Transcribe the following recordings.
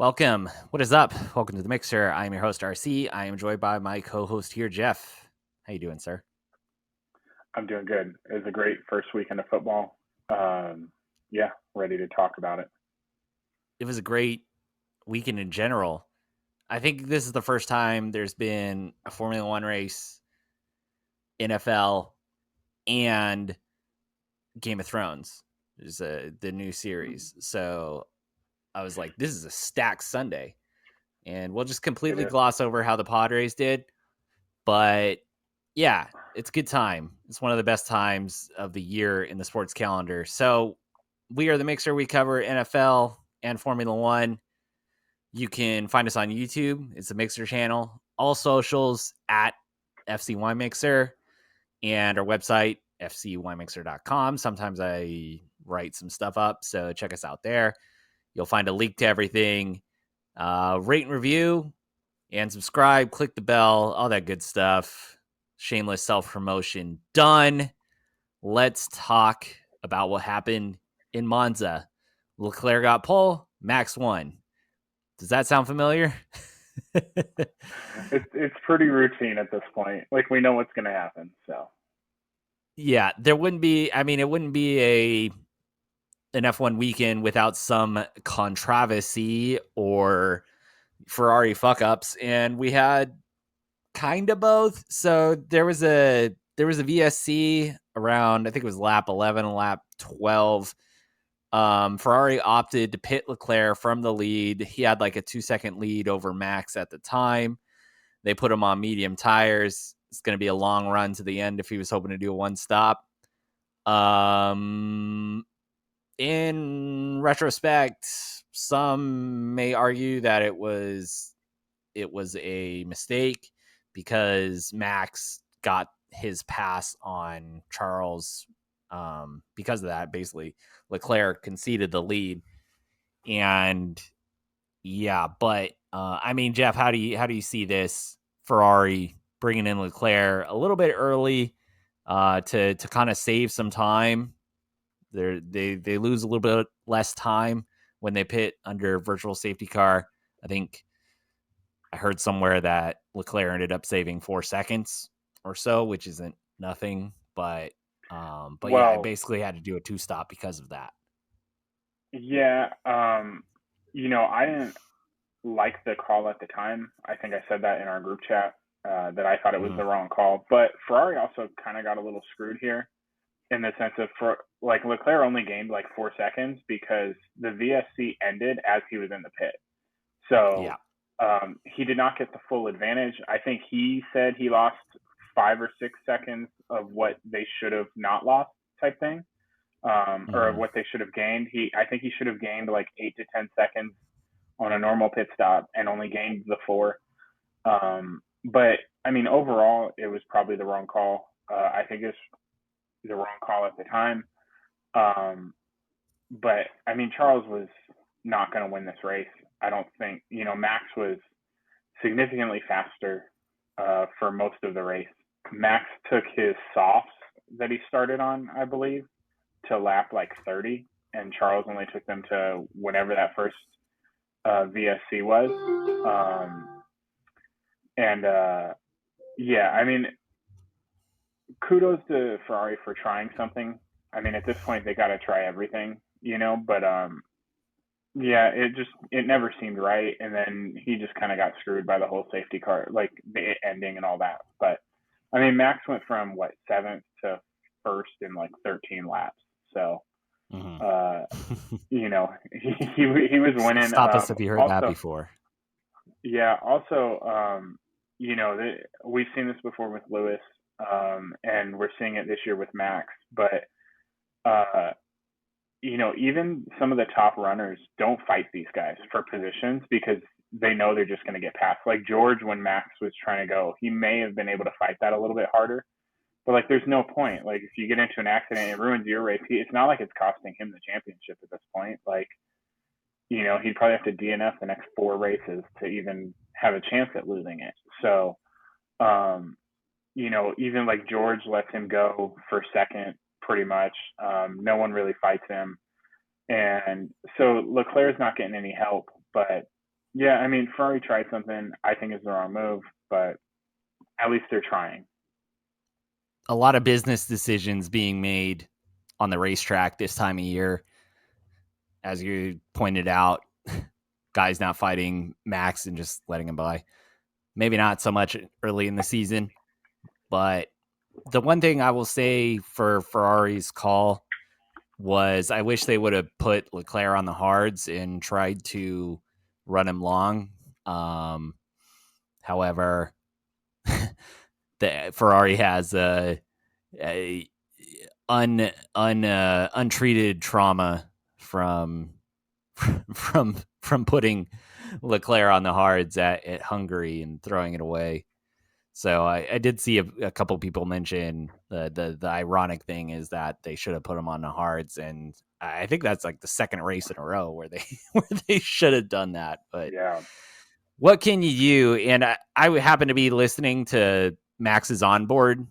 Welcome. What is up? Welcome to the Mixer. I am your host, RC. I am joined by my co-host here, Jeff. How you doing, sir? I'm doing good. It was a great first weekend of football. Yeah, ready to talk about it. It was a great weekend in general. I think this is the first time there's been a Formula One race, NFL, and Game of Thrones. Is the new series. So I was like, this is a stacked Sunday. And we'll just It completely is. gloss over how the Padres did. But yeah, it's a good time. It's one of the best times of the year in the sports calendar. So we are the Mixer. We cover NFL and Formula One. You can find us on YouTube. It's the Mixer channel. All socials at FCY Mixer and our website, fcymixer.com. Sometimes I write some stuff up, so check us out there. You'll find a link to everything. Rate and review and subscribe. Click the bell, all that good stuff. Shameless self-promotion done. Let's talk about what happened in Monza. Leclerc got pole, Max won. Does that sound familiar? It's pretty routine at this point. Like we know what's going to happen. So Yeah, there wouldn't be. I mean, it wouldn't be an F1 weekend without some controversy or Ferrari fuck ups, and we had kind of both. So there was a VSC around, I think it was lap 11 and lap 12. Ferrari opted to pit Leclerc from the lead. He had like a 2-second lead over Max at the time. They put him on medium tires. It's going to be a long run to the end if he was hoping to do a one stop. In retrospect, some may argue that it was a mistake because Max got his pass on Charles. Because of that, basically, Leclerc conceded the lead, and yeah, but I mean, Jeff, how do you see this Ferrari bringing in Leclerc a little bit early to kind of save some time? They lose a little bit less time when they pit under virtual safety car. I think I heard somewhere that Leclerc ended up saving 4 seconds or so, which isn't nothing, but yeah, I well, basically had to do a two stop because of that. yeah. I didn't like the call at the time. I think I said that in our group chat that I thought it was Mm-hmm. the wrong call. But Ferrari also kind of got a little screwed here in the sense of for like Leclerc only gained like 4 seconds because the VSC ended as he was in the pit. Yeah. So he did not get the full advantage. I think he said he lost 5 or 6 seconds of what they should have not lost, type thing, or of Mm-hmm. what they should have gained. I think he should have gained like 8 to 10 seconds on a normal pit stop and only gained the four. But I mean, overall, it was probably the wrong call. I think it's the wrong call at the time. Um, but I mean, Charles was not going to win this race. I don't think. Max was significantly faster for most of the race. Max took his softs that he started on, I believe, to lap like 30, and Charles only took them to whenever that first VSC was. And yeah, I mean, kudos to Ferrari for trying something. I mean, at this point, they got to try everything. But yeah, it never seemed right, and then he just kind of got screwed by the whole safety car, like the ending and all that. But I mean, Max went from what seventh to first in like 13 laps, so uh, Mm-hmm. he was winning. Stop us if you heard that Also, before. yeah, also, we've seen this before with Lewis, and we're seeing it this year with Max, but uh, even some of the top runners don't fight these guys for positions because they know they're just going to get passed. Like George, when Max was trying to go, he may have been able to fight that a little bit harder. But like, there's no point. Like, if you get into an accident, it ruins your race. It's not like it's costing him the championship at this point. Like, he'd probably have to DNF the next four races to even have a chance at losing it. So, um, even like George lets him go for second pretty much. No one really fights him. And so Leclerc's not getting any help, but Yeah, I mean, Ferrari tried something I think is the wrong move, but at least they're trying. A lot of business decisions being made on the racetrack this time of year, as you pointed out. Guys not fighting Max and just letting him by. Maybe not so much early in the season, but the one thing I will say for Ferrari's call was I wish they would have put Leclerc on the hards and tried to run him long. Um, However, the Ferrari has a untreated trauma from from putting Leclerc on the hards at Hungary and throwing it away. So I did see a couple people mention the ironic thing is that they should have put him on the hards, and I think that's like the second race in a row where they where they should have done that. But Yeah. what can you do? And I would happen to be listening to Max's onboard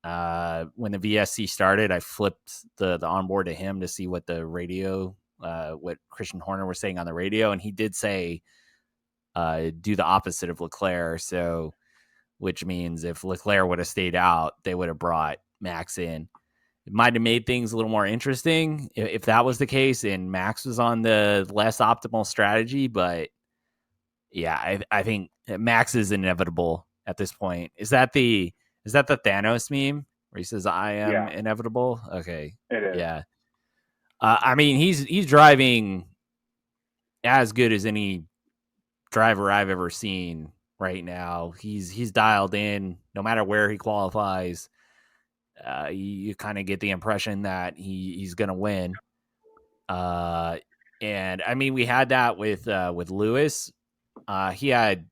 when the VSC started. I flipped the onboard to him to see what the radio, what Christian Horner was saying on the radio, and he did say do the opposite of Leclerc. So which means if Leclerc would have stayed out, they would have brought Max in. It might have made things a little more interesting if that was the case and Max was on the less optimal strategy. But yeah, I think Max is inevitable at this point. Is that the Thanos meme where he says I am Yeah, inevitable? Okay, it is. yeah. I mean, he's driving as good as any driver I've ever seen right now. He's dialed in no matter where he qualifies. You kind of get the impression that he's going to win. Uh, and I mean, we had that with Lewis. He had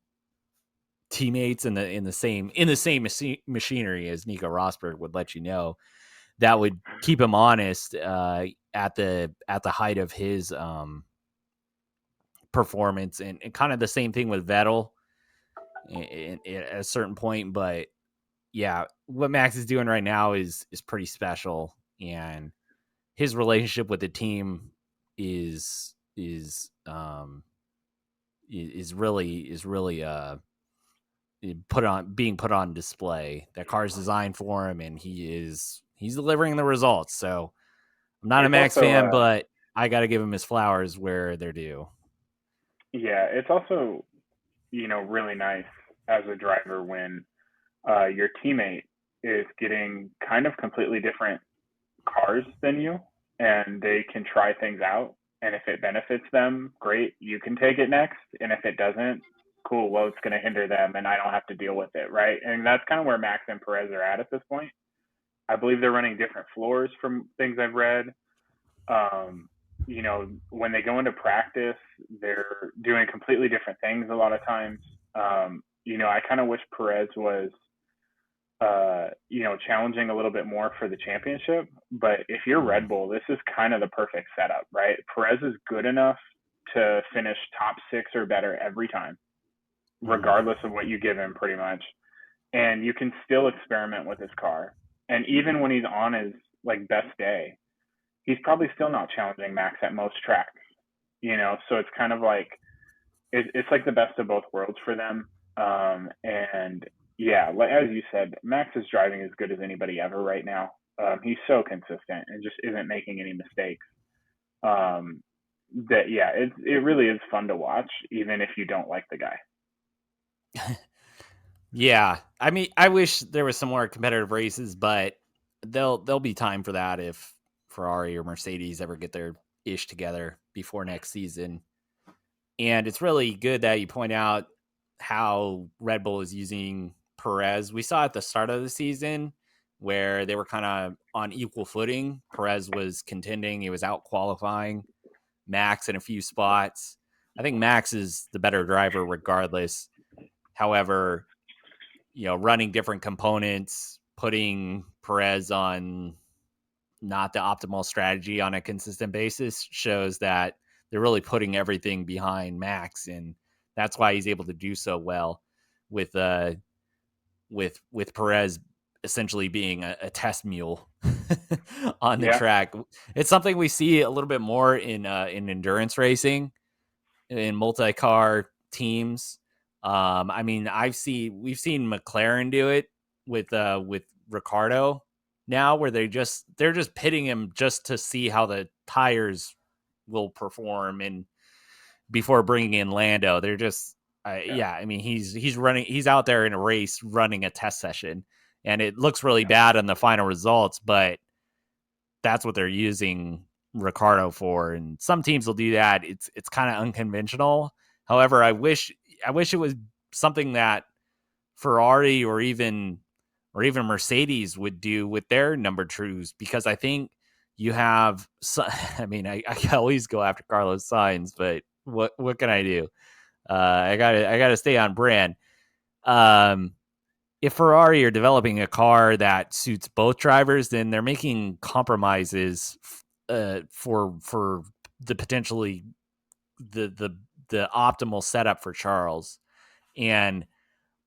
teammates in the same machinery as Nico Rosberg would let you know that would keep him honest at the height of his performance, and kind of the same thing with Vettel at a certain point. But yeah, what Max is doing right now is pretty special, and his relationship with the team is really put on display. That car's designed for him, and he's delivering the results. So I'm not a It's Max also fan, but I got to give him his flowers where they're due. yeah, it's also really nice as a driver when your teammate is getting kind of completely different cars than you, and they can try things out. And if it benefits them, great, you can take it next. And if it doesn't, cool, well, it's going to hinder them, and I don't have to deal with it, right? And that's kind of where Max and Perez are at this point. I believe they're running different floors from things I've read. When they go into practice, they're doing completely different things a lot of times. I kind of wish Perez was challenging a little bit more for the championship. But if you're Red Mm. Bull, this is kind of the perfect setup, right? Perez is good enough to finish top six or better every time, Mm. regardless of what you give him, pretty much. And you can still experiment with his car. And even when he's on his best day, he's probably still not challenging Max at most tracks. So it's kind of like it's like the best of both worlds for them. And yeah, like as you said, Max is driving as good as anybody ever right now. He's so consistent and just isn't making any mistakes. Um, that yeah, it really is fun to watch, even if you don't like the guy. Yeah, I mean, I wish there was some more competitive races, but there'll be time for that if Ferrari or Mercedes ever get their ish together before next season. And it's really good that you point out how Red Bull is using Perez. We saw at the start of the season where they were kind of on equal footing. Perez was contending, he was out qualifying Max in a few spots. I think Max is the better driver regardless. However, running different components, putting Perez on not the optimal strategy on a consistent basis shows that they're really putting everything behind Max, and that's why he's able to do so well with with Perez essentially being a test mule on the Yeah, track. It's something we see a little bit more in endurance racing, in multi car teams. I mean, we've seen McLaren do it with Ricardo now, where they're just pitting him just to see how the tires will perform, and before bringing in Lando, they're just Yeah. yeah. I mean, he's out there in a race running a test session, and it looks really Yeah. bad in the final results, but that's what they're using Ricardo for. And some teams will do that. It's kind of unconventional. However, I wish it was something that Ferrari or even Mercedes would do with their number twos, because I think you have I mean, I always go after Carlos Sainz, but what can I do? I gotta stay on brand. Um, if Ferrari are developing a car that suits both drivers, then they're making compromises for the potentially the the optimal setup for Charles. And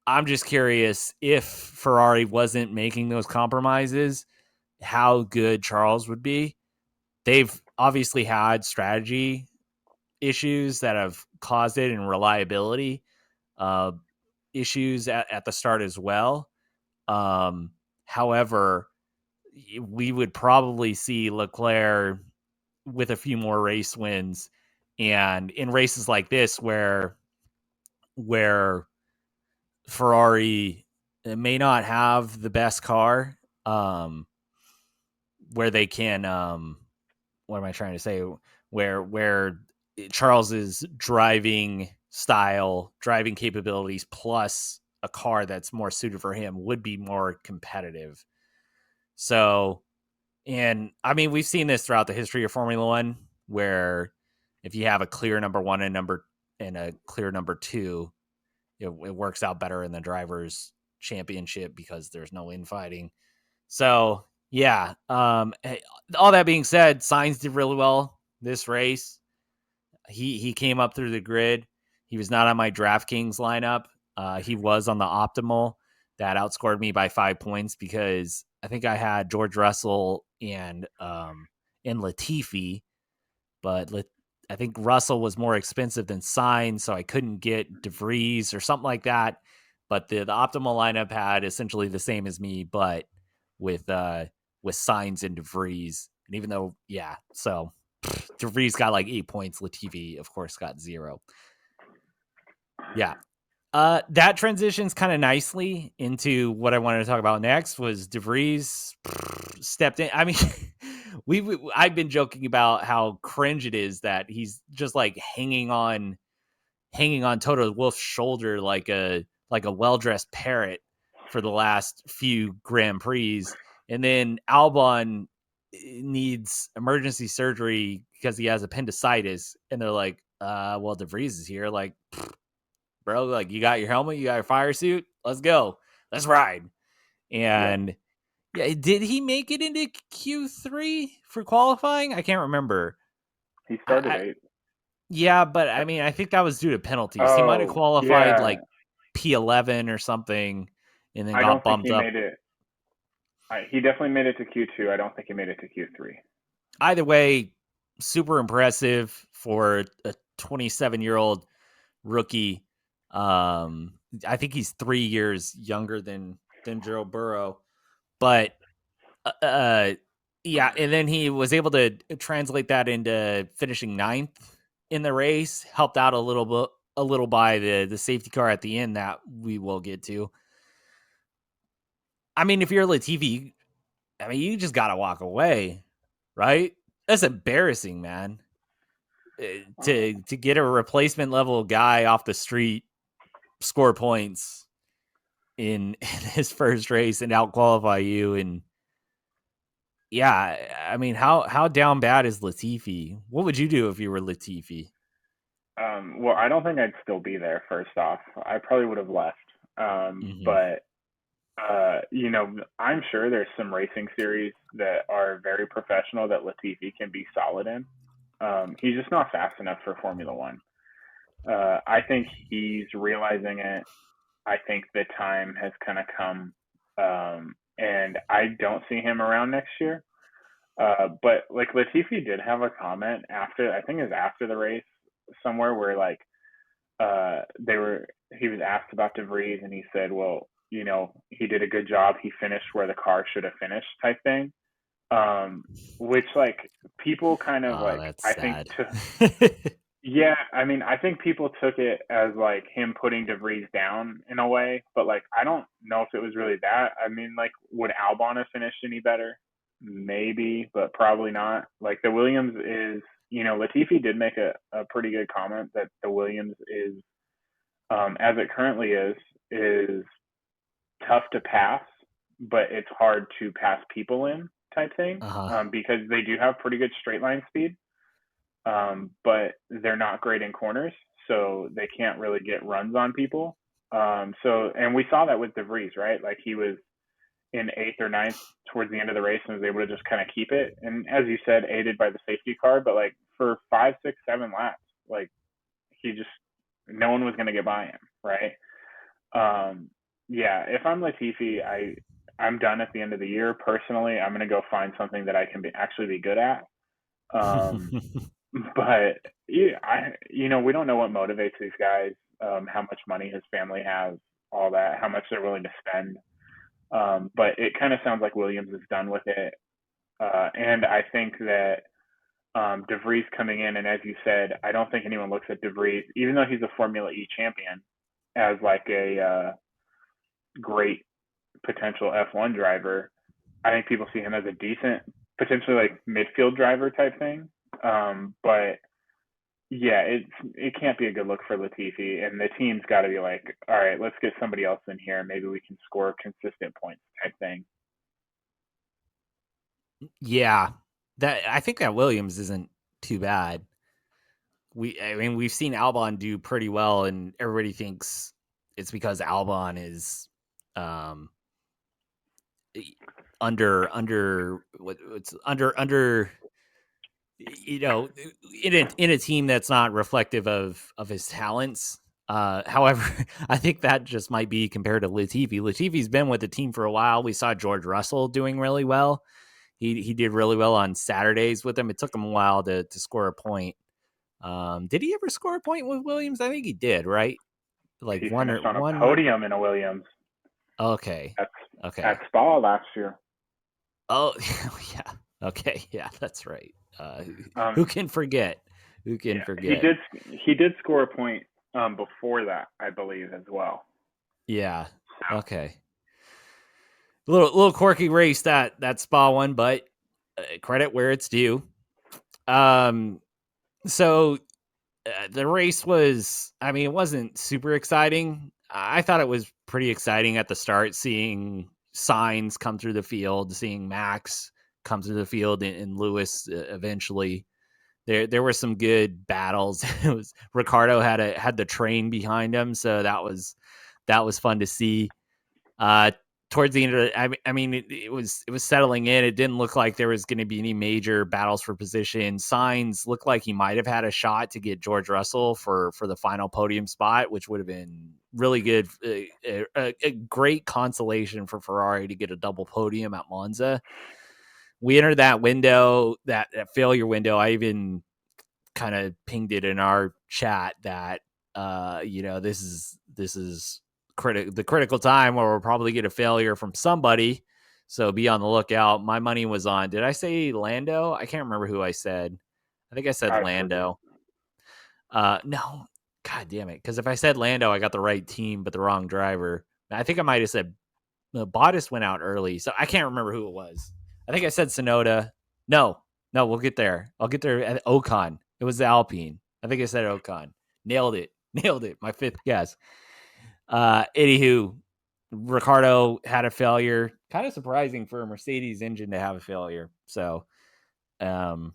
I'm just curious, if Ferrari wasn't making those compromises, how good Charles would be. They've obviously had strategy issues that have caused it, and reliability uh, issues at the start as well. Um, However, we would probably see Leclerc with a few more race wins, and in races like this where Ferrari may not have the best car, um, where they can what am I trying to say? Where Charles's driving style, driving capabilities, plus a car that's more suited for him would be more competitive. So, and I mean, we've seen this throughout the history of Formula One, where if you have a clear number one and a clear number two, it works out better in the drivers' championship because there's no infighting. So yeah, all that being said, Sainz did really well this race. He came up through the grid. He was not on my DraftKings lineup. He was on the optimal. That outscored me by 5 points because I think I had George Russell and Latifi, but I think Russell was more expensive than Sainz, so I couldn't get DeVries or something like that. But the optimal lineup had essentially the same as me, but with uh with Sainz and DeVries. And even though, yeah, so DeVries got like 8 points, Latifi, of course, got zero. Yeah. That transitions kind of nicely into what I wanted to talk about next. Was DeVries stepped in. I mean, I've been joking about how cringe it is that he's just like hanging on Toto Wolff's shoulder like a well dressed parrot for the last few Grand Prix, and then Albon needs emergency surgery because he has appendicitis, and they're like, well, DeVries is here, like, bro, like, you got your helmet, you got your fire suit, let's go, let's ride. Yep. And yeah, did he make it into Q3 for qualifying? I can't remember. He I, started I eight. Yeah, but I mean, I think that was due to penalties. He might have Oh, qualified yeah. like P11 or something, and then I got don't think bumped he up. made it. He definitely made it to Q2. I don't think he made it to Q3. Either way, super impressive for a 27-year-old rookie. I think he's 3 years younger than Joe Burrow, but uh, yeah, and then he was able to translate that into finishing ninth in the race. Helped out a little by the safety car at the end that we will get to. I mean, if you're Latifi, I mean, you just gotta walk away, right? That's embarrassing, man. To get a replacement level guy off the street, score points in his first race and out qualify you, and yeah, I mean, how down bad is Latifi? What would you do if you were Latifi? Well, I don't think I'd still be there. First off, I probably would have left. Hmm. But I'm sure there's some racing series that are very professional that Latifi can be solid in. He's just not fast enough for Formula One. I think he's realizing it. I think the time has kind of come, and I don't see him around next year. But like Latifi did have a comment after, I think it was after the race somewhere where like they were he was asked about DeVries and he said, well, he did a good job. He finished where the car should have finished, type thing. Which like people kind of Oh, like that's I think sad. to yeah, I mean I think people took it as like him putting DeVries down in a way, but like I don't know if it was really that. I mean like would Albon have finished any better? Maybe, but probably not. Like the Williams is Latifi did make a pretty good comment that the Williams is as it currently is tough to pass, but it's hard to pass people in, type thing, Uh-huh. because they do have pretty good straight line speed, but they're not great in corners, so they can't really get runs on people. And we saw that with DeVries, right? Like he was in eighth or ninth towards the end of the race and was able to just kind of keep it. And as you said, aided by the safety car, but like for 5, 6, 7 laps, like he just no one was going to get by him, right? Um, yeah, if I'm Latifi, I'm done at the end of the year. Personally, I'm gonna go find something that I can actually be good at. Um, but yeah, we don't know what motivates these guys, how much money his family has, all that, how much they're willing to spend. But it kind of sounds like Williams is done with it, and I think that DeVries coming in, and as you said, I don't think anyone looks at DeVries, even though he's a Formula E champion, as like a great potential F1 driver. I think people see him as a decent, potentially like midfield driver type thing. But yeah, it can't be a good look for Latifi, and the team's got to be like, all right, let's get somebody else in here. Maybe we can score consistent points type thing. Yeah. That I think that Williams isn't too bad. I mean, we've seen Albon do pretty well, and everybody thinks it's because Albon is um under what's under in a team that's not reflective of his talents. However, I think that just might be compared to Latifi. Latifi's been with the team for a while. We saw George Russell doing really well. He did really well on Saturdays with him. It took him a while to score a point. Did he ever score a point with Williams? I think he did, right? Like He one or finished on a one. podium in a Williams Okay, at at okay. Spa last year. Oh, yeah. Okay, yeah, that's right. Who Um, can forget? Who can yeah, he forget? did he did score a point before that, I believe, as well. Yeah. So Okay. Little quirky race that Spa one, but credit where it's due. Um. So the race was. I mean, it wasn't super exciting. I thought it was pretty exciting at the start, seeing signs come through the field, seeing Max come through the field, and Lewis eventually. There were some good battles. It was Ricardo had the train behind him, so that was fun to see. Uh, Towards the end of it, I mean, it was settling in. It didn't look like there was going to be any major battles for position. Signs looked like he might have had a shot to get George Russell for the final podium spot, which would have been really good, a great consolation for Ferrari to get a double podium at Monza. We entered that window, that failure window. I even kind of pinged it in our chat that this is the critical time where we'll probably get a failure from somebody. So be on the lookout. My money was on. Did I say Lando? I can't remember who I said. I think I said I forget. Lando. No, God damn it! Because if I said Lando, I got the right team but the wrong driver. I think I might have said Bottas went out early, so I can't remember who it was. I think I said Sonoda. No, no, we'll get there. I'll get there at Ocon. It was the Alpine. I think I said Ocon. Nailed it. Nailed it. My fifth guess. Anywho, Ricardo had a failure. Kind of surprising for a Mercedes engine to have a failure. So, um,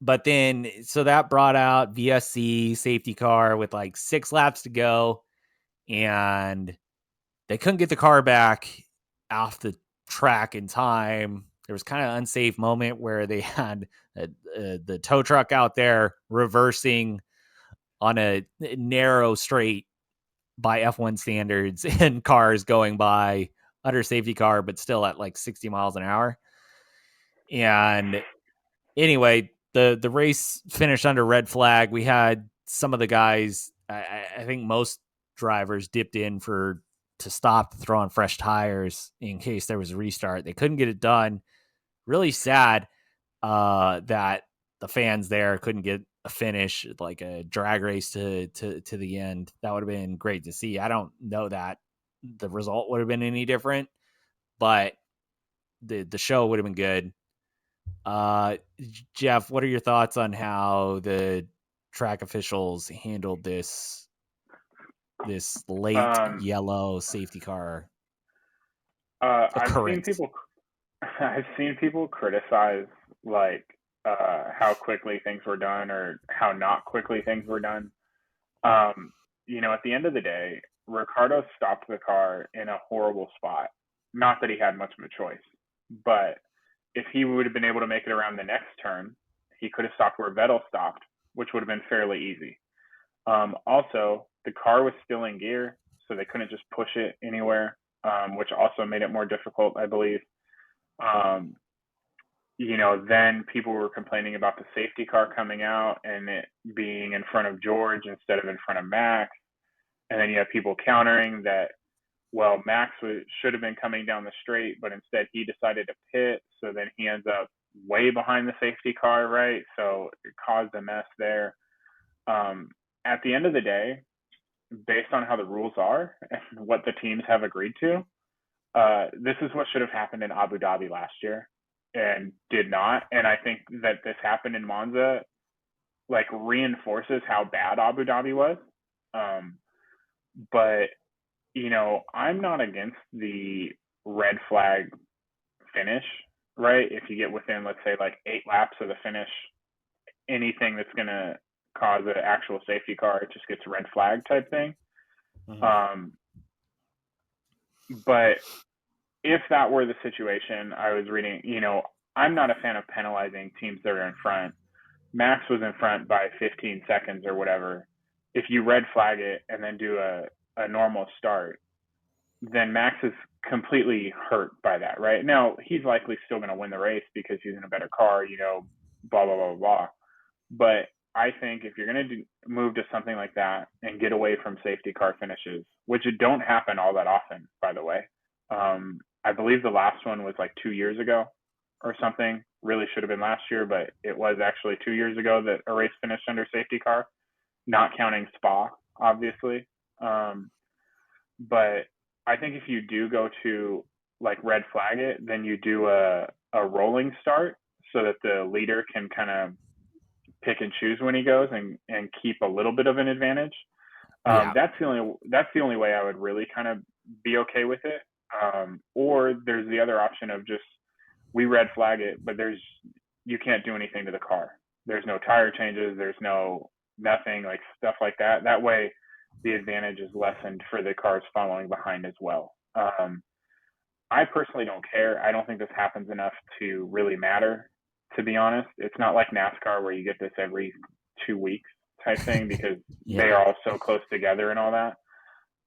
but then so that brought out VSC safety car with like 6 laps to go, and they couldn't get the car back off the track in time. There was kind of an unsafe moment where they had the tow truck out there reversing on a narrow straight by F1 standards and cars going by under safety car, but still at like 60 miles an hour. And anyway, the race finished under red flag. We had some of the guys. I think most drivers dipped in for to stop to throw on fresh tires in case there was a restart. They couldn't get it done. Really sad that the fans there couldn't get a finish, like a drag race to the end. That would have been great to see. I don't know that the result would have been any different, but the show would have been good. Uh, Jeff, what are your thoughts on how the track officials handled this late Um, yellow safety car I've seen occurrence? people I've seen people criticize like how quickly things were done or how not quickly things were done. Um, at the end of the day, Ricardo stopped the car in a horrible spot. Not that he had much of a choice, but if he would have been able to make it around the next turn, he could have stopped where Vettel stopped, which would have been fairly easy. Also, the car was still in gear, so they couldn't just push it anywhere, which also made it more difficult, I believe. Um, then people were complaining about the safety car coming out and it being in front of George instead of in front of Max. And then you have people countering that, well, should have been coming down the straight, but instead he decided to pit. So then he ends up way behind the safety car, right? So it caused a mess there. Um, at the end of the day, based on how the rules are and what the teams have agreed to, this is what should have happened in Abu Dhabi last year and did not. And I think that this happened in Monza like reinforces how bad Abu Dhabi was. Um, but I'm not against the red flag finish, right? If you get within, let's say, like 8 laps of the finish, anything that's gonna cause an actual safety car, it just gets red flag type thing. Mhm. Um, but if that were the situation, I was reading, I'm not a fan of penalizing teams that are in front. Max was in front by 15 seconds or whatever. If you red flag it and then do a normal start, then Max is completely hurt by that, right? Now, he's likely still going to win the race because he's in a better car, blah, blah, blah, blah. But I think if you're going to move to something like that and get away from safety car finishes, which don't happen all that often, by the way, I believe the last one was like 2 years ago or something. Really should have been last year, but it was actually 2 years ago that a race finished under safety car, not counting Spa, obviously. Um, but I think if you do go to like red flag it, then you do a rolling start so that the leader can kind of pick and choose when he goes and keep a little bit of an advantage. Yeah. That's the only way I would really kind of be okay with it. Or there's the other option of just we red flag it, but you can't do anything to the car. There's no tire changes. There's no nothing like stuff like that. That way, the advantage is lessened for the cars following behind as well. I personally don't care. I don't think this happens enough to really matter. To be honest, it's not like NASCAR where you get this every 2 weeks type thing because they Yeah. are all so close together and all that.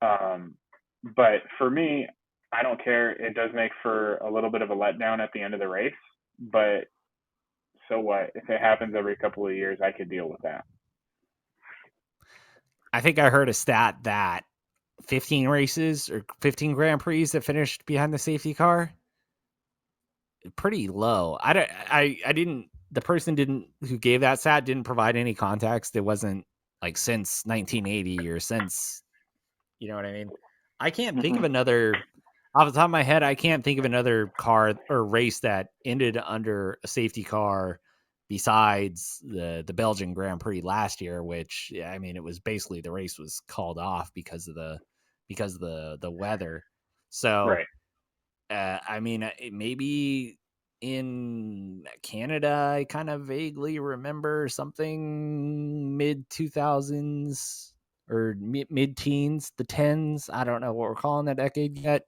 Um, but for me, I don't care. It does make for a little bit of a letdown at the end of the race, but so what? If it happens every couple of years, I could deal with that. I think I heard a stat that 15 races or 15 Grand Prix that finished behind the safety car, pretty low. I didn't, the person didn't, who gave that stat didn't provide any context. It wasn't like since 1980 or since, you know what I mean? I can't think of Mm-hmm. another, off the top of my head, I can't think of another car or race that ended under a safety car besides the Belgian Grand Prix last year, which, yeah, I mean, it was basically the race was called off because of the weather. So Right. I mean, maybe in Canada, I kind of vaguely remember something mid 2000s or mid teens, the tens. I don't know what we're calling that decade yet.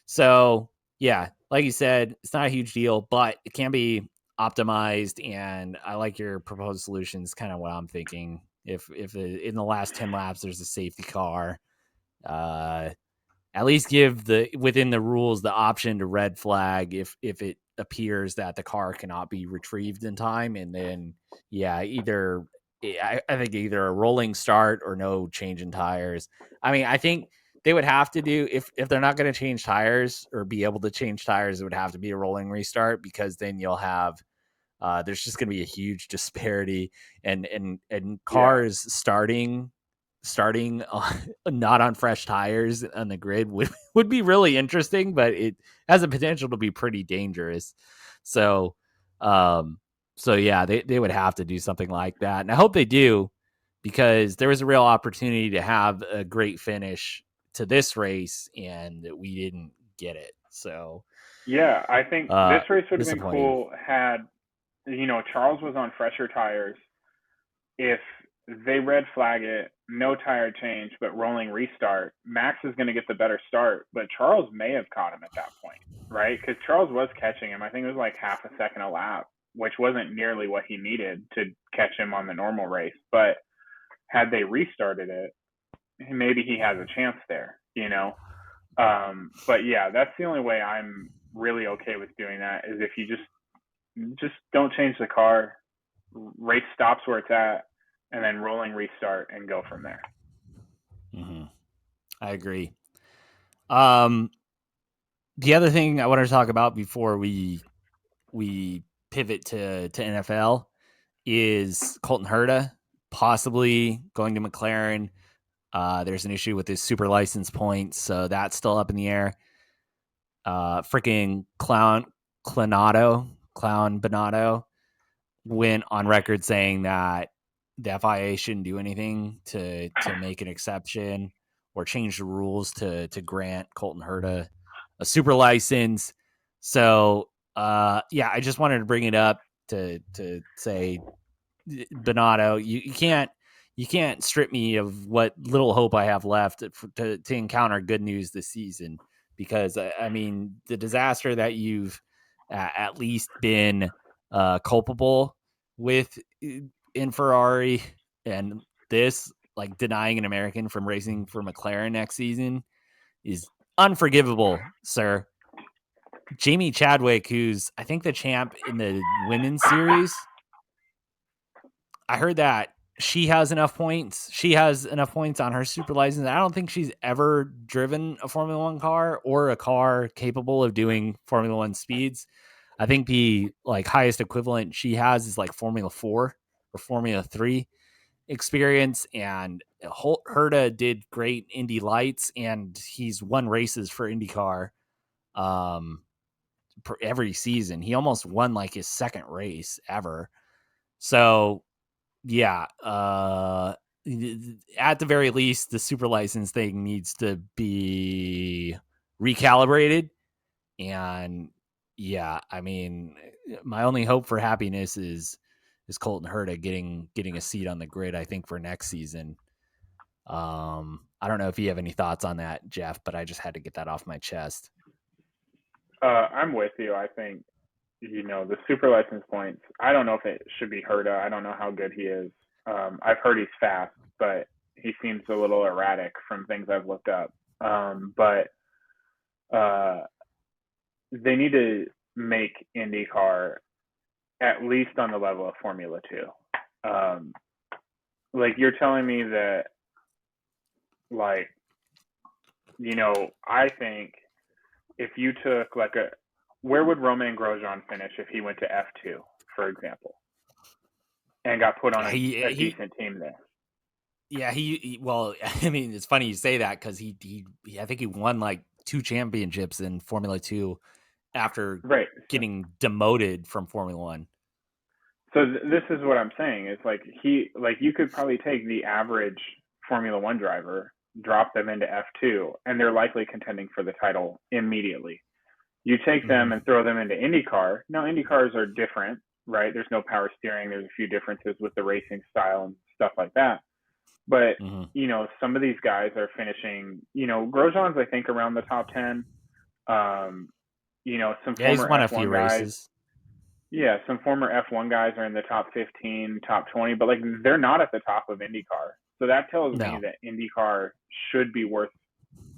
So, yeah, like you said, it's not a huge deal, but it can be optimized. And I like your proposed solutions, kind of what I'm thinking. If in the last 10 laps there's a safety car, uh, at least give the within the rules the option to red flag if it appears that the car cannot be retrieved in time, and then yeah, either I think either a rolling start or no change in tires. I mean, I think they would have to do if they're not going to change tires or be able to change tires, it would have to be a rolling restart because then you'll have there's just going to be a huge disparity and Yeah. cars starting not on fresh tires on the grid would be really interesting, but it has a potential to be pretty dangerous. So, um, so yeah, they would have to do something like that, and I hope they do because there was a real opportunity to have a great finish to this race, and we didn't get it. So, Yeah, I think this race would have been disappointing. cool had, Charles was on fresher tires. If they red flag it, no tire change, but rolling restart, Max is going to get the better start, but Charles may have caught him at that point, right? Because Charles was catching him. I think it was like half a second a lap, which wasn't nearly what he needed to catch him on the normal race. But had they restarted it, maybe he has a chance there. But yeah, that's the only way I'm really okay with doing that is if you just don't change the car, race stops where it's at, and then rolling restart and go from there. Mm-hmm. I agree. Um, the other thing I wanted to talk about before we pivot to NFL is Colton Herta possibly going to McLaren. There's an issue with his super license points, so that's still up in the air. Freaking Clown Bonato went on record saying that the FIA shouldn't do anything to make an exception or change the rules to grant Colton Herta a super license. So yeah, I just wanted to bring it up to say Bonato, you can't strip me of what little hope I have left to encounter good news this season because I mean the disaster that you've at least been culpable with in Ferrari and this like denying an American from racing for McLaren next season is unforgivable, sir. Jamie Chadwick, who's I think the champ in the women's series, I heard that she has enough points. She has enough points on her super license. I don't think she's ever driven a Formula One car or a car capable of doing Formula One speeds. I think the like highest equivalent she has is like Formula Four or Formula Three experience. And Herta did great Indy Lights, and he's won races for IndyCar um, every season. He almost won like his second race ever. So yeah, at the very least, the super license thing needs to be recalibrated. And yeah, I mean, my only hope for happiness is Colton Herta getting a seat on the grid. I think for next season. I don't know if you have any thoughts on that, Jeff, but I just had to get that off my chest. I'm with you. I think the super license points. I don't know if it should be Herta. I don't know how good he is. I've heard he's fast, but he seems a little erratic from things I've looked up. But uh, they need to make IndyCar at least on the level of Formula Two. Like you're telling me that, like I think if you took like where would Romain Grosjean finish if he went to F2, for example, and got put on Yeah, a decent team there? well, I mean, it's funny you say that because I think he won like two championships in Formula Two after Right. So, getting demoted from Formula One. this is what I'm saying. It's like you could probably take the average Formula One driver, drop them into F2, and they're likely contending for the title immediately. You take them and Mm-hmm. throw them into IndyCar. Now, IndyCars are different, right? There's no power steering. There's a few differences with the racing style and stuff like that. But, Mm-hmm. some of these guys are finishing, Grosjean's, I think, around the top 10. Um, some Yeah, he's former won a F1 few guys, races. yeah, some former F1 guys are in the top 15, top 20, but like they're not at the top of IndyCar. So that tells me No. that IndyCar should be worth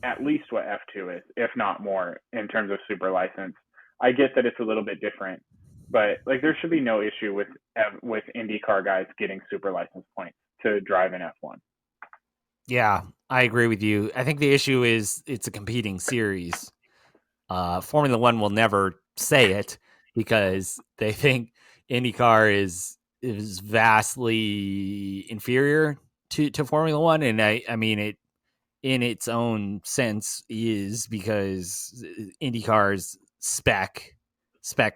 at least what F2 is, if not more, in terms of super license. I get that it's a little bit different, But like there should be no issue with IndyCar guys getting super license points to drive in F1. Yeah, I agree with you. I think the issue is it's a competing series. Formula One will never say it because they think IndyCar is vastly inferior to Formula One, and I mean it in its own sense is because IndyCar's spec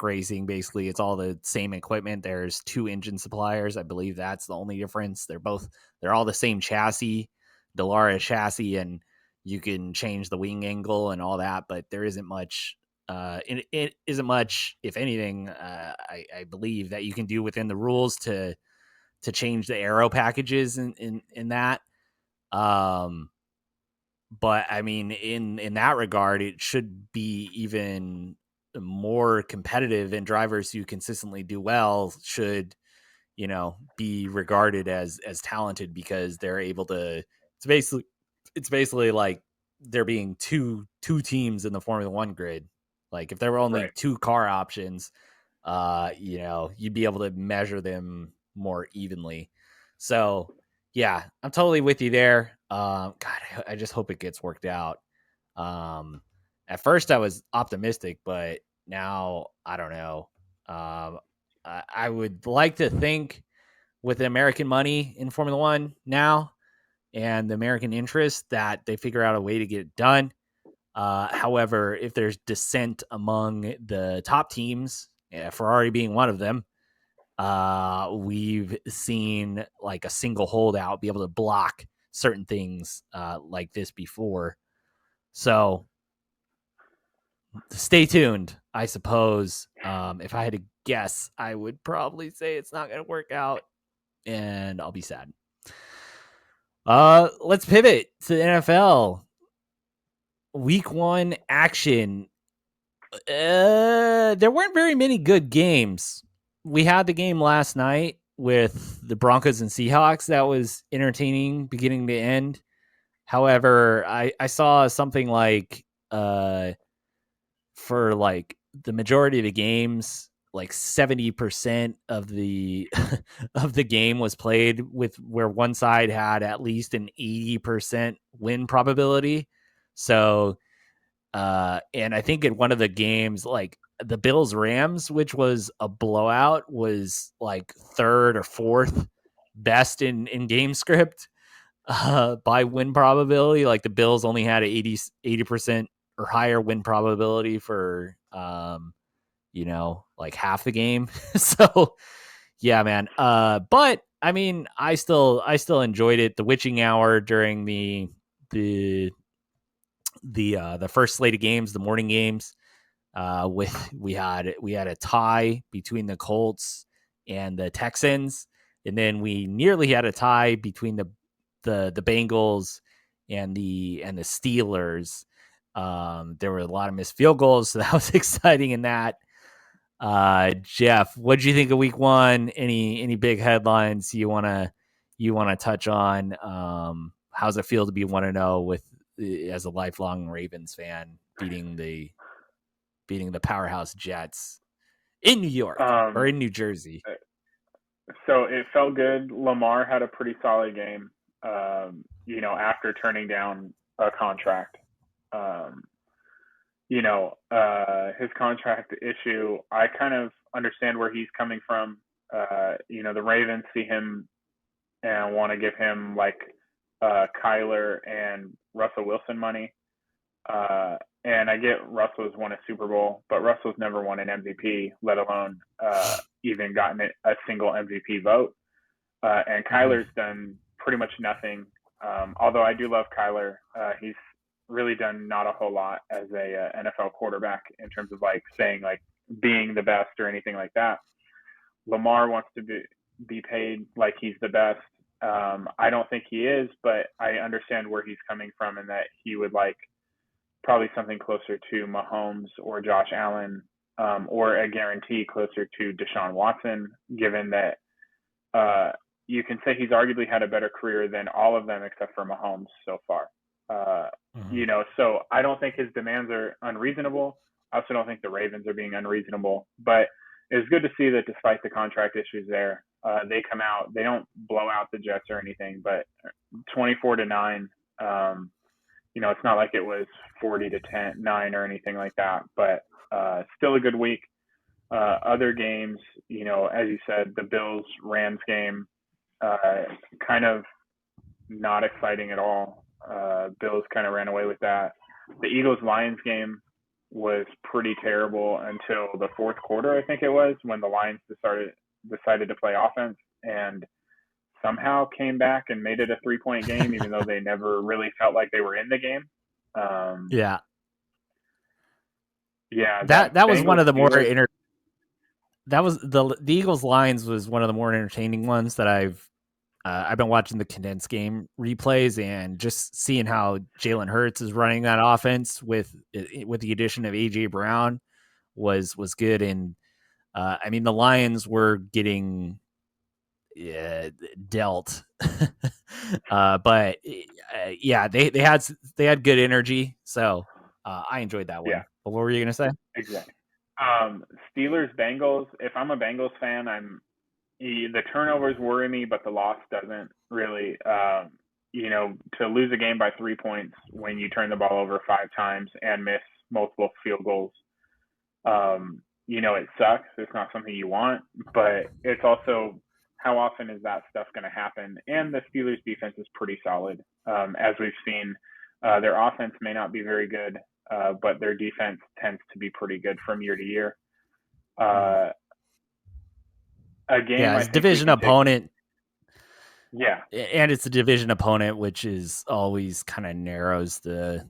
racing basically it's all the same equipment. There's two engine suppliers. I believe that's the only difference. They're all the same chassis, Delara chassis, and you can change the wing angle and all that, but there isn't much it isn't much, if anything, I believe that you can do within the rules to change the aero packages in that. Um, but I mean, in that regard, it should be even more competitive, and drivers who consistently do well should, be regarded as talented because they're able to. It's basically like there being two teams in the Formula One grid. Like if there were only Right. two car options, you'd be able to measure them more evenly. So yeah, I'm totally with you there. God, I just hope it gets worked out. Um, at first I was optimistic, but now I don't know. I would like to think with the American money in Formula One now and the American interest that they figure out a way to get it done. However, if there's dissent among the top teams, Ferrari being one of them, we've seen like a single holdout be able to block certain things like this before. So stay tuned, I suppose. If I had to guess, I would probably say it's not going to work out, and I'll be sad. Let's pivot to the NFL. Week 1 action. There weren't very many good games. We had the game last night with the Broncos and Seahawks. That was entertaining beginning to end. However, I saw something like for like the majority of the games, like 70% of the of the game was played with where one side had at least an 80% win probability. So and I think in one of the games, like the Bills Rams, which was a blowout, was like third or fourth best in game script by win probability. Like the Bills only had a 80% or higher win probability for like half the game. So yeah, man. But I mean, I still enjoyed it. The witching hour during the the first slate of games, the morning games. We had a tie between the Colts and the Texans, and then we nearly had a tie between the Bengals and the Steelers. There were a lot of missed field goals, so that was exciting in that. Jeff, what did you think of Week 1? Any big headlines you wanna touch on? How's it feel to be 1-0 with as a lifelong Ravens fan beating the powerhouse Jets in New York or Um, in New Jersey? so it felt good. Lamar had a pretty solid game. After turning down a contract. Um, his contract issue, I kind of understand where he's coming from. The Ravens see him and want to give him like Kyler and Russell Wilson money. And I get Russell's won a Super Bowl, but Russell's never won an MVP, let alone even gotten a single MVP vote. And Mm-hmm. Kyler's done pretty much nothing. Although I do love Kyler, he's really done not a whole lot as a NFL quarterback in terms of like saying like being the best or anything like that. Lamar wants to be paid like he's the best. I don't think he is, but I understand where he's coming from and that he would like probably something closer to Mahomes or Josh Allen, or a guarantee closer to Deshaun Watson, given that you can say he's arguably had a better career than all of them except for Mahomes so far. Uh, Mm-hmm. so I don't think his demands are unreasonable. I also don't think the Ravens are being unreasonable. But was good to see that despite the contract issues there, they come out. They don't blow out the Jets or anything, but 24-9. It's not like it was 40-9 or anything like that, but still a good week. Other games, as you said, the Bills Rams game, kind of not exciting at all. Bills kind of ran away with that. The Eagles Lions game was pretty terrible until the fourth quarter, I think it was, when the Lions decided to play offense and somehow came back and made it a 3-point game, even though they never really felt like they were in the game. Yeah. Yeah, that That was one Bengals of the more Steelers. that was the Eagles Lions was one of the more entertaining ones that I've been watching the condensed game replays and just seeing how Jalen Hurts is running that offense with the addition of AJ Brown was good. And I mean, the Lions were getting dealt, but yeah, they had good energy, so I enjoyed that Yeah, one. But what were you gonna say? exactly. Steelers Bengals. If I'm a Bengals fan, the turnovers worry me, but the loss doesn't really. To lose a game by 3 points when you turn the ball over 5 times and miss multiple field goals, it sucks. It's not something you want, but it's also how often is that stuff going to happen? And the Steelers defense is pretty solid, as we've seen. Their offense may not be very good, but their defense tends to be pretty good from year to year. Uh, a game Yeah, I it's think we division can take. opponent, Yeah, and it's a division opponent, which is always kind of narrows the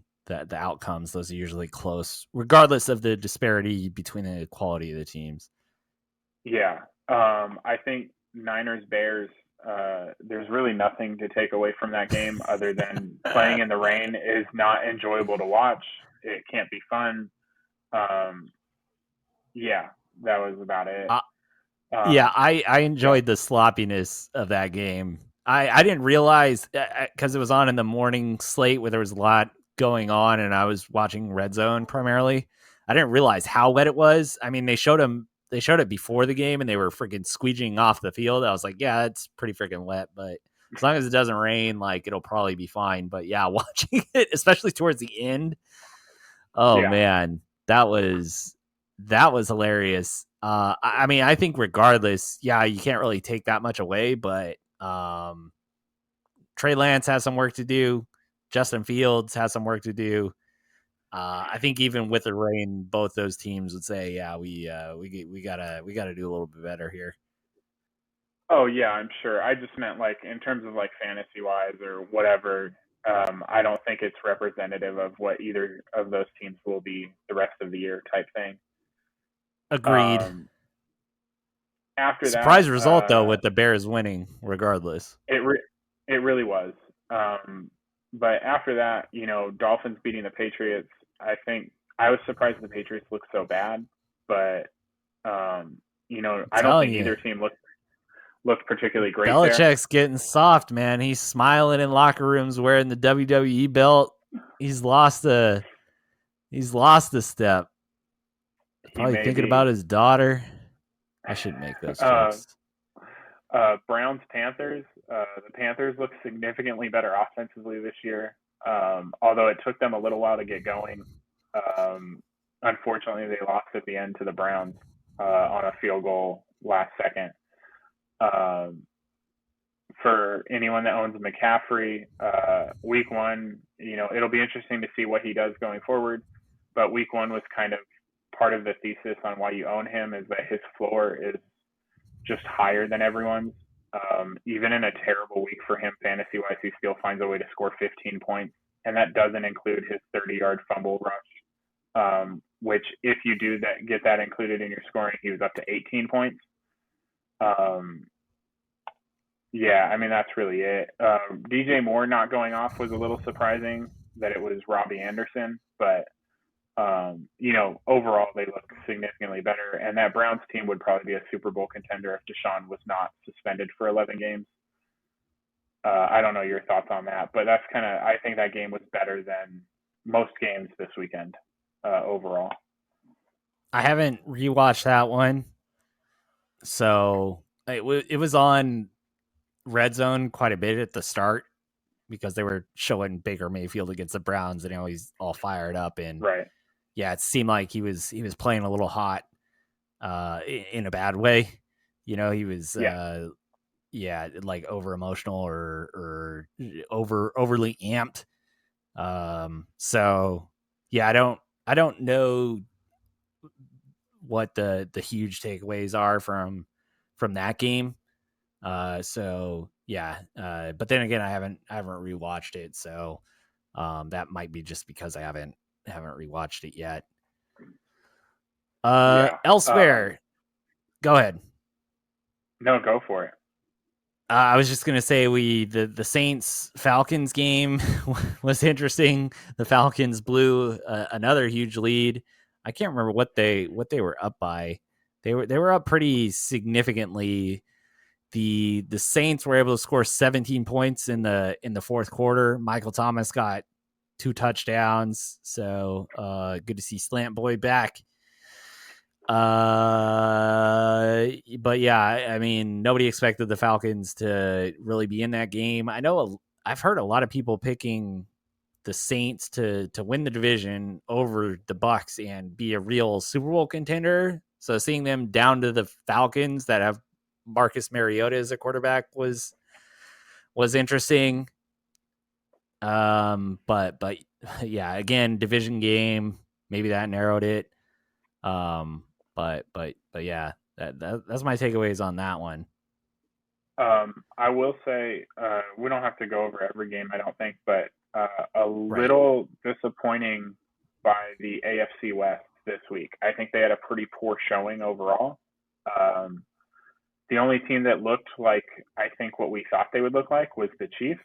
outcomes. Those are usually close, regardless of the disparity between the quality of the teams. yeah. I think Niners Bears. There's really nothing to take away from that game other than playing in the rain is not enjoyable to watch. It can't be fun. Um, yeah, that was about it. uh, yeah, Um, I yeah, enjoyed the sloppiness of that game. I didn't realize because it was on in the morning slate where there was a lot going on, and I was watching Red Zone primarily. I didn't realize how wet it was. I mean, they showed it before the game, and they were freaking squeegeeing off the field. I was like, yeah, it's pretty freaking wet, but as long as it doesn't rain, like it'll probably be fine. But yeah, watching it, especially towards the end, oh yeah. man, that was hilarious. I mean, I think regardless, yeah, you can't really take that much away, but Trey Lance has some work to do. Justin Fields has some work to do. I think even with the rain, both those teams would say, yeah, we gotta do a little bit better here. Oh yeah, I'm sure. I just meant like in terms of like fantasy wise or whatever. I don't think it's representative of what either of those teams will be the rest of the year type thing. Agreed. Um, After that, Surprise result though with the Bears winning, regardless. it re- it really was. Um, but after that, Dolphins beating the Patriots. I think I was surprised the Patriots looked so bad, but I'm I don't telling think you, either team looked particularly great there. Belichick's getting soft, man. He's smiling in locker rooms wearing the WWE belt. He's lost a step. He Probably may thinking be. about his daughter. I shouldn't make those Uh, jokes. Browns Panthers. The Panthers look significantly better offensively this year. Although it took them a little while to get going. Um, Unfortunately, they lost at the end to the Browns on a field goal last second. Um, for anyone that owns McCaffrey, week one, it'll be interesting to see what he does going forward. But week one was kind of part of the thesis on why you own him is that his floor is just higher than everyone's. Even in a terrible week for him fantasy wise, he still finds a way to score 15 points, and that doesn't include his 30-yard fumble rush. Which, if you do that, get that included in your scoring, he was up to 18 points. Um, yeah, I mean that's really it. DJ Moore not going off was a little surprising that it was Robbie Anderson, but overall they look significantly better. And that Browns team would probably be a Super Bowl contender if Deshaun was not suspended for 11 games. I don't know your thoughts on that, but that's I think that game was better than most games this weekend overall. I haven't rewatched that one. So it was on Red Zone quite a bit at the start because they were showing Baker Mayfield against the Browns, and he's all fired up. And Right. yeah, it seemed like he was playing a little hot, in a bad way. He was, Yeah. yeah, like over emotional or overly amped. So yeah, I don't know what the huge takeaways are from that game. So yeah, but then again, I haven't rewatched it, so that might be just because I haven't rewatched it yet. Yeah. Elsewhere, go ahead. No, go for it. I was just gonna say the Saints Falcons game was interesting. The Falcons blew another huge lead. I can't remember what they were up by. They were up pretty significantly. The Saints were able to score 17 points in the fourth quarter. Michael Thomas got 2 touchdowns, so good to see Slant Boy back. But yeah, I mean, nobody expected the Falcons to really be in that game. I've heard a lot of people picking the Saints to win the division over the Bucks and be a real Super Bowl contender. So seeing them down to the Falcons that have Marcus Mariota as a quarterback was interesting. But yeah, again, division game, maybe that narrowed it. Um, but yeah, that's my takeaways on that one. I will say we don't have to go over every game, I don't think, but a Right. little disappointing by the AFC West this week. I think they had a pretty poor showing overall. Um, the only team that looked like I think what we thought they would look like was the Chiefs.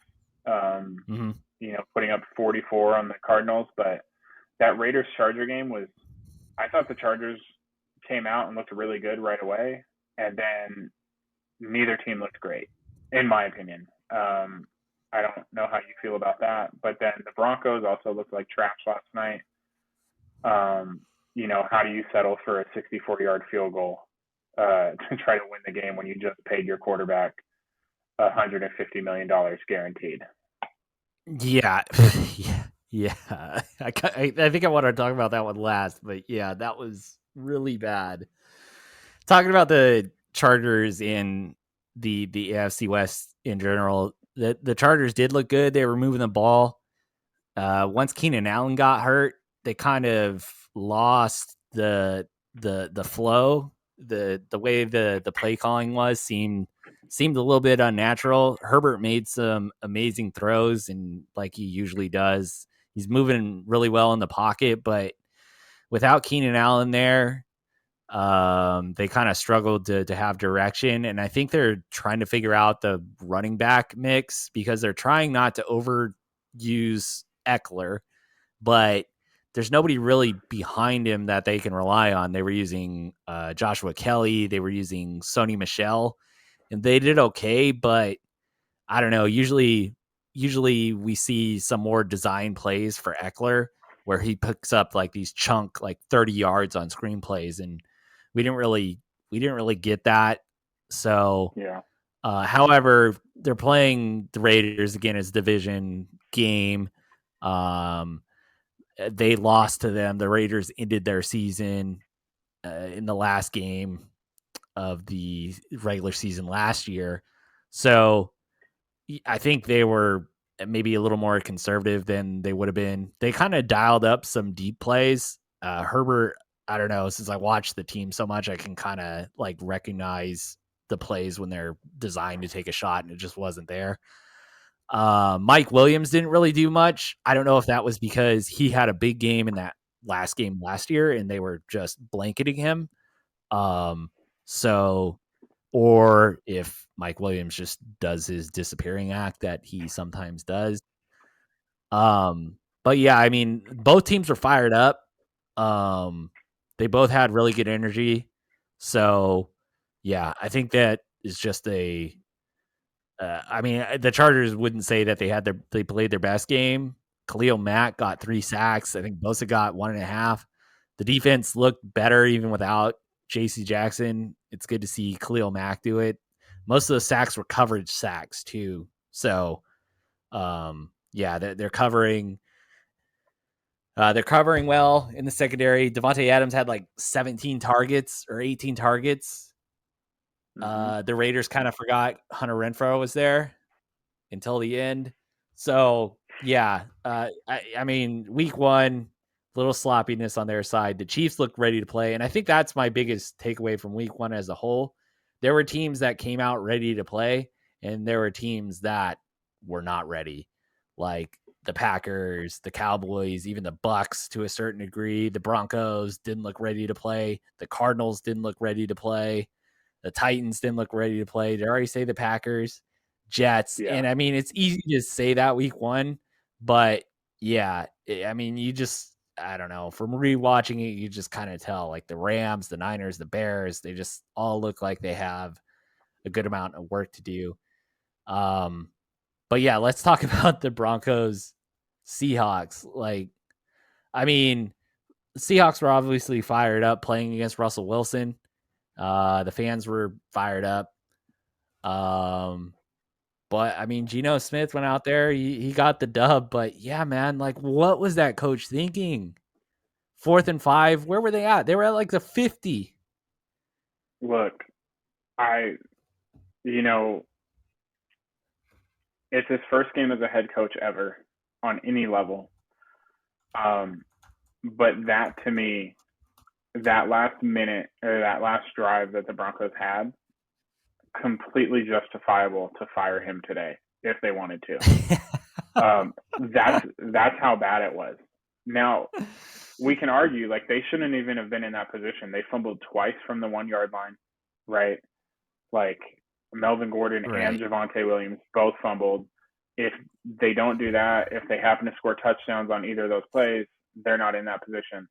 Um, Mm-hmm. putting up 44 on the Cardinals, but that Raiders Charger game was. I thought the Chargers came out and looked really good right away, and then neither team looked great, in my opinion. I don't know how you feel about that, but then the Broncos also looked like trash last night. Um, how do you settle for a 64-yard field goal to try to win the game when you just paid your quarterback $150 million guaranteed? Yeah, yeah, yeah. I think I want to talk about that one last, but yeah, that was really bad. Talking about the Chargers in the AFC West in general, the Chargers did look good. They were moving the ball. Once Keenan Allen got hurt, they kind of lost the flow. The way the play calling seemed a little bit unnatural. Herbert made some amazing throws, and like he usually does, he's moving really well in the pocket. But without Keenan Allen there, they kind of struggled to have direction, and I think they're trying to figure out the running back mix because they're trying not to overuse Eckler, but there's nobody really behind him that they can rely on. They were using Joshua Kelly, they were using Sony Michelle, and they did okay, but I don't know. Usually we see some more design plays for Eckler where he picks up like these chunk like 30 yards on screenplays, and we didn't really we didn't really get that. So, Yeah, however, they're playing the Raiders again as division game. Um, they lost to them. The Raiders ended their season in the last game of the regular season last year. So I think they were maybe a little more conservative than they would have been. They kind of dialed up some deep plays. Herbert, I don't know, since I watched the team so much, I can kind of like recognize the plays when they're designed to take a shot and it just wasn't there. Mike Williams didn't really do much. I don't know if that was because he had a big game in that last game last year and they were just blanketing him. Um, so or if Mike Williams just does his disappearing act that he sometimes does. But yeah, I mean, both teams were fired up. Um, they both had really good energy. So yeah, I think that is just a. I mean, the Chargers wouldn't say that they played their best game. Khalil Mack got 3 sacks. I think Bosa got 1.5. The defense looked better even without J.C. Jackson. It's good to see Khalil Mack do it. Most of the sacks were coverage sacks too. So, yeah, they're covering. They're covering well in the secondary. Devontae Adams had like 17 targets or 18 targets. Hmm. The Raiders kind of forgot Hunter Renfrow was there until the end. So yeah, I mean, week one, little sloppiness on their side. The Chiefs looked ready to play, and I think that's my biggest takeaway from week one as a whole. There were teams that came out ready to play, and there were teams that were not ready, like the Packers, the Cowboys, even the Bucks to a certain degree. The Broncos didn't look ready to play. The Cardinals didn't look ready to play. The Titans didn't look ready to play. Did I already say the Packers? Jets. Yeah. And I mean, it's easy to say that week one, but yeah, I mean, you just, I don't know, from rewatching it, you just kind of tell like the Rams, the Niners, the Bears, they just all look like they have a good amount of work to do. Um, but yeah, let's talk about the Broncos Seahawks. Like, I mean, the Seahawks were obviously fired up playing against Russell Wilson. The fans were fired up. Um, But I mean, Geno Smith went out there. He got the dub. But yeah, man, like what was that coach thinking? 4th and 5. Where were they at? They were at like the 50. Look, I, you know, it's his first game as a head coach ever on any level. Um, but that to me, that last minute or that last drive that the Broncos had, completely justifiable to fire him today if they wanted to. That's how bad it was. Now we can argue like they shouldn't even have been in that position. They fumbled twice from the 1 yard line, right? Like Melvin Gordon and Right. Javonte Williams both fumbled. If they don't do that, if they happen to score touchdowns on either of those plays, they're not in that position.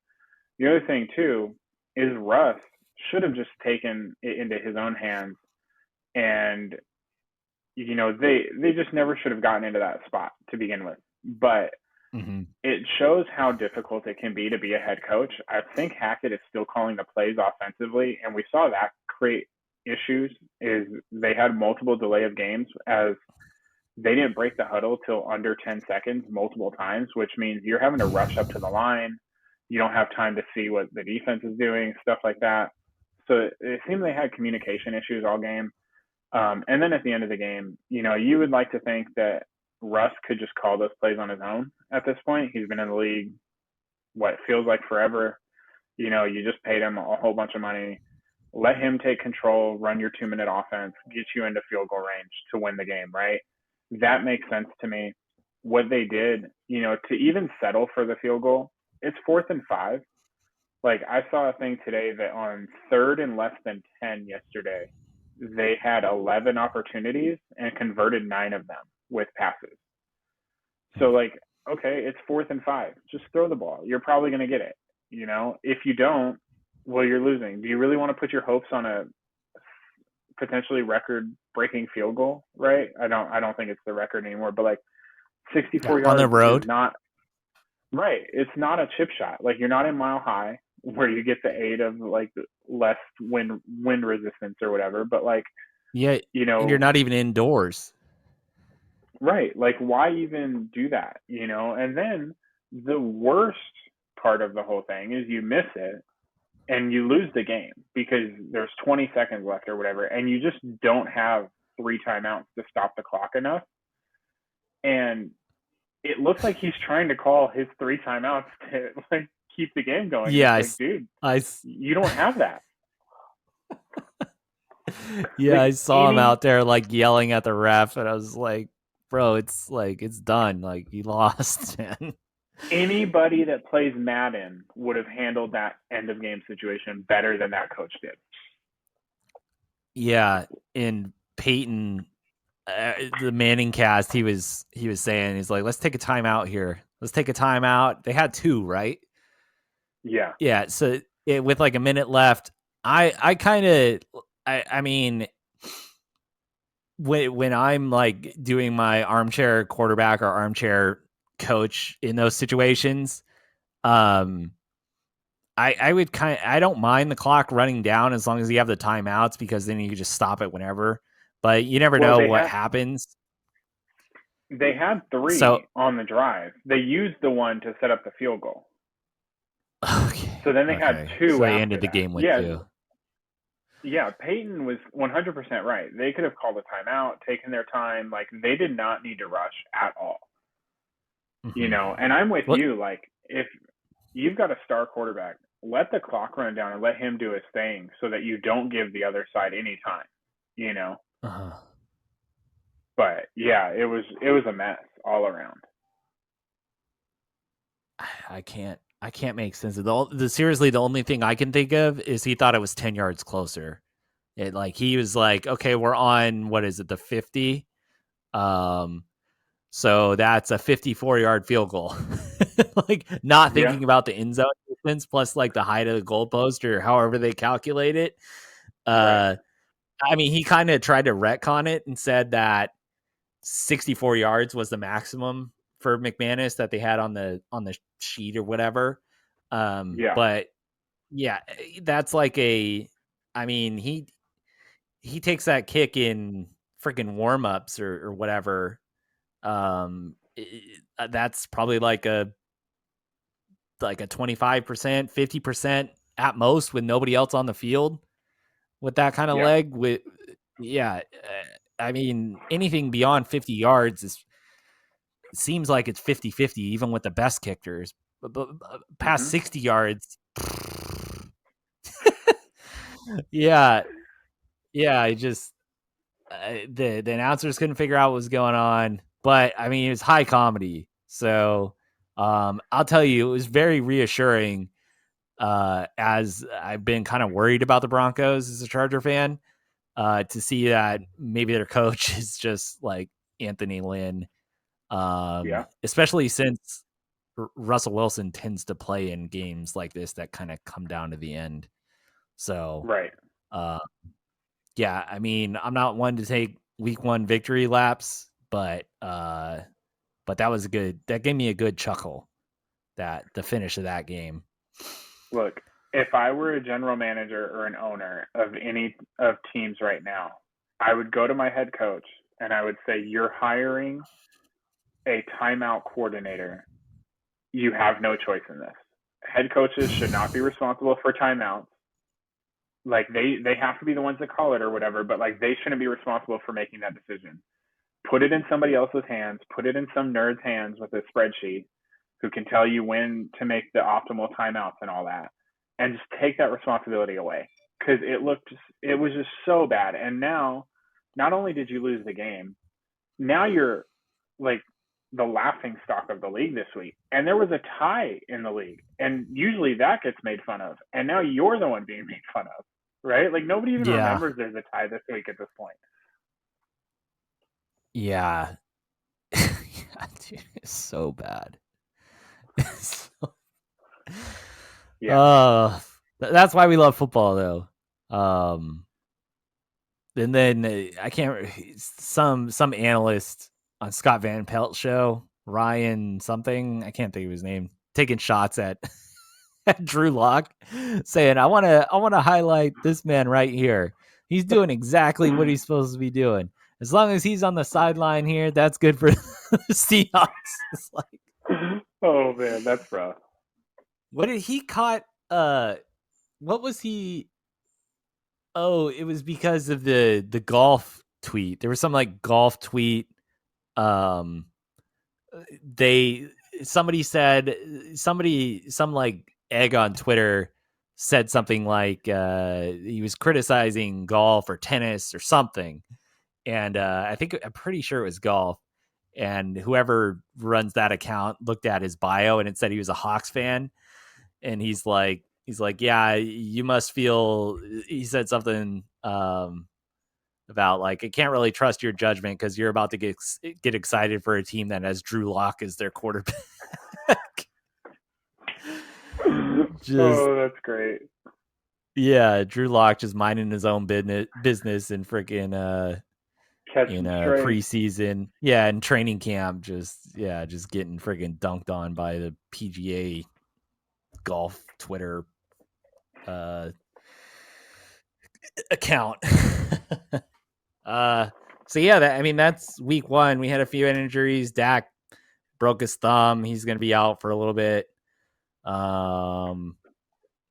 The other thing too is Russ should have just taken it into his own hands, and they just never should have gotten into that spot to begin with. But Mm-hmm. it shows how difficult it can be to be a head coach. I think Hackett is still calling the plays offensively, and we saw that create issues. Is they had multiple delay of games as they didn't break the huddle till under 10 seconds multiple times, which means you're having to rush up to the line. You don't have time to see what the defense is doing, stuff like that. So it seemed they had communication issues all game. And then at the end of the game, you would like to think that Russ could just call those plays on his own at this point. He's been in the league, what feels like forever. You just paid him a whole bunch of money. Let him take control, run your 2-minute offense, get you into field goal range to win the game, right? That makes sense to me. What they did, to even settle for the field goal, it's 4th and 5. Like I saw a thing today that on 3rd and less than 10 yesterday, they had 11 opportunities and converted 9 of them with passes. So like, okay, it's 4th and 5. Just throw the ball. You're probably going to get it. If you don't, well, you're losing. Do you really want to put your hopes on a potentially record-breaking field goal? Right? I don't think it's the record anymore. But like, Yeah, 64 on the yards is road. not right. It's not a chip shot. Like you're not in Mile High where you get the aid of like less wind resistance or whatever. But like, Yeah, you and you're know, not even indoors. right? Like why even do that? And then the worst part of the whole thing is you miss it and you lose the game because there's 20 seconds left or whatever, and you just don't have 3 timeouts to stop the clock enough. And it looks like he's trying to call his 3 timeouts to like keep the game going. And Yeah, it's like, dude, I, you don't have that. yeah, Like I saw him any out there like yelling at the ref, and I was like, bro, it's like it's done. Like he lost, man. anybody that plays Madden would have handled that end of game situation better than that coach did. Yeah, and Peyton, the Manning cast, he was saying he's like, let's take a timeout here. Let's take a timeout. They had two, right? Yeah. Yeah. So with like a minute left, I kind of, I mean, when I'm like doing my armchair quarterback or armchair coach in those situations, um, I would I don't mind the clock running down as long as you have the timeouts, because then you can just stop it whenever. But you never Well, know what happens. they had So 3 on the drive. They used the one to set up the field goal. okay, So then they had okay. So 2 they after ended the that. game with Yeah, 2. yeah, Peyton was 100% right. They could have called a timeout, taken their time. Like, they did not need to rush at all. Mm-hmm. And I'm with What? you. Like, if you've got a star quarterback, let the clock run down and let him do his thing so that you don't give the other side any time, you know? Uh-huh. But yeah, it was a mess all around. I can't make sense of seriously, the only thing I can think of is he thought it was 10 yards closer. It like he was like, okay, we're on, what is it, the 50? Um so that's a 54-yard field goal. Like, not Yeah, thinking about the end zone distance plus like the height of the goalpost or however they calculate it. right. Uh I mean, he kind of tried to retcon it and said that 64 yards was the maximum for McManus that they had on the sheet or whatever. Yeah, But yeah, that's like I mean, he takes that kick in freaking warm-ups or whatever. That's probably like a 25%, 50% at most with nobody else on the field with that kind of yeah. leg. With yeah, I mean, anything beyond 50 yards seems like it's 50-50 even with the best kickers. But past Mhm. 60 yards, yeah, yeah, I just the announcers couldn't figure out what was going on, but I mean, it was high comedy. So I'll tell you, it was very reassuring, as I've been kind of worried about the Broncos as a Charger fan, to see that maybe their coach is just like Anthony Lynn, Yeah, especially since Russell Wilson tends to play in games like this that kind of come down to the end. So, right. uh, yeah, I mean, I'm not one to take week 1 victory laps, but that was a good. That gave me a good chuckle. That the finish of that game. Look, if I were a general manager or an owner of any of teams right now, I would go to my head coach and I would say, "You're hiring a timeout coordinator. You have no choice in this. Head coaches should not be responsible for timeouts. Like, they have to be the ones that call it or whatever, but like, they shouldn't be responsible for making that decision. Put it in somebody else's hands. Put it in some nerd's hands with a spreadsheet who can tell you when to make the optimal timeouts and all that, and just take that responsibility away, because it was just so bad. And now, not only did you lose the game, now you're like the laughing stock of the league this week. And there was a tie in the league, and usually that gets made fun of, and now you're the one being made fun of, right? Like, nobody even Yeah, remembers there's a tie this week at this point. yeah, yeah, dude, it's so bad. So, Yeah, uh, that's why we love football, though. Um, and then I can't. Some analyst on Scott Van Pelt show, Ryan something, I can't think of his name, taking shots at Drew Lock, saying, I want to highlight this man right here. He's doing exactly what he's supposed to be doing. As long as he's on the sideline here, that's good for the Seahawks." It's like, oh man, that's rough. what did he caught? What was he? Oh, it was because of the golf tweet. There was some like golf tweet. Um, they somebody said some like egg on Twitter said something like he was criticizing golf or tennis or something, and I'm pretty sure it was golf. And whoever runs that account looked at his bio and it said he was a Hawks fan, and he's like, yeah, you must feel. He said something about like, I can't really trust your judgment because you're about to get excited for a team that has Drew Lock as their quarterback. Just Oh, that's great. yeah, Drew Lock just minding his own business and freaking in Catching strays. preseason, yeah, and training camp, just getting freaking dunked on by the PGA golf Twitter uh, account. uh, so yeah, I mean that's week one. We had a few injuries. Dak broke his thumb. He's going to be out for a little bit. Um,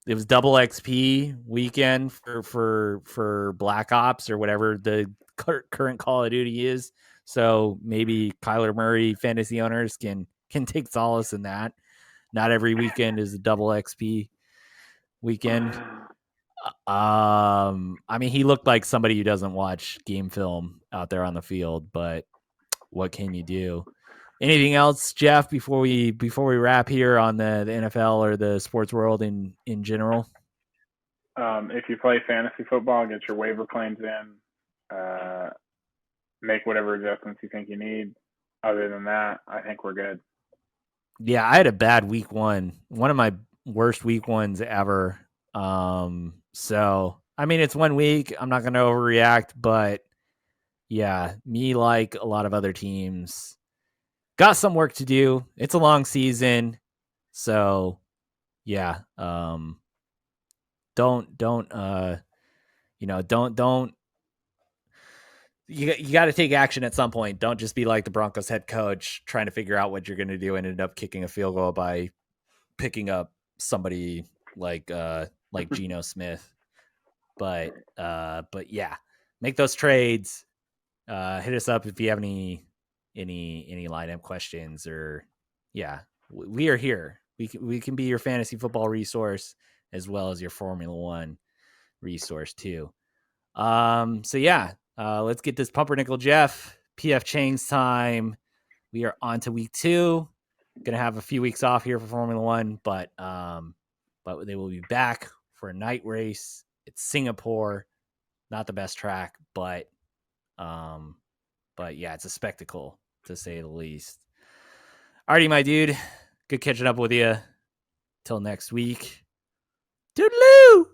it was double XP weekend for Black Ops or whatever the current Call of Duty is. So maybe Kyler Murray fantasy owners can take solace in that. Not every weekend is a double XP weekend. I mean, he looked like somebody who doesn't watch game film out there on the field, but what can you do? Anything else, Jeff, before we wrap here on the NFL or the sports world in general? If you play fantasy football, get your waiver claims in. Make whatever adjustments you think you need. Other than that, I think we're good. Yeah, I had a bad week one of my worst week ones ever. So I mean, it's 1 week. I'm not going to overreact, but yeah, me like a lot of other teams got some work to do. It's a long season, so yeah. Don't don't you got to take action at some point. Don't just be like the Broncos head coach trying to figure out what you're going to do and end up kicking a field goal by picking up somebody like Geno Smith. But yeah, make those trades. Hit us up if you have any lineup questions or yeah, we are here. We can be your fantasy football resource as well as your Formula One resource too. So yeah, let's get this pumpernickel Jeff PF Chang's time. We are on to week two. Gonna have a few weeks off here for Formula One, but they will be back for a night race. It's Singapore, not the best track, um, but yeah, it's a spectacle to say the least. Alrighty, my dude. Good catching up with you. Till next week. Toodaloo!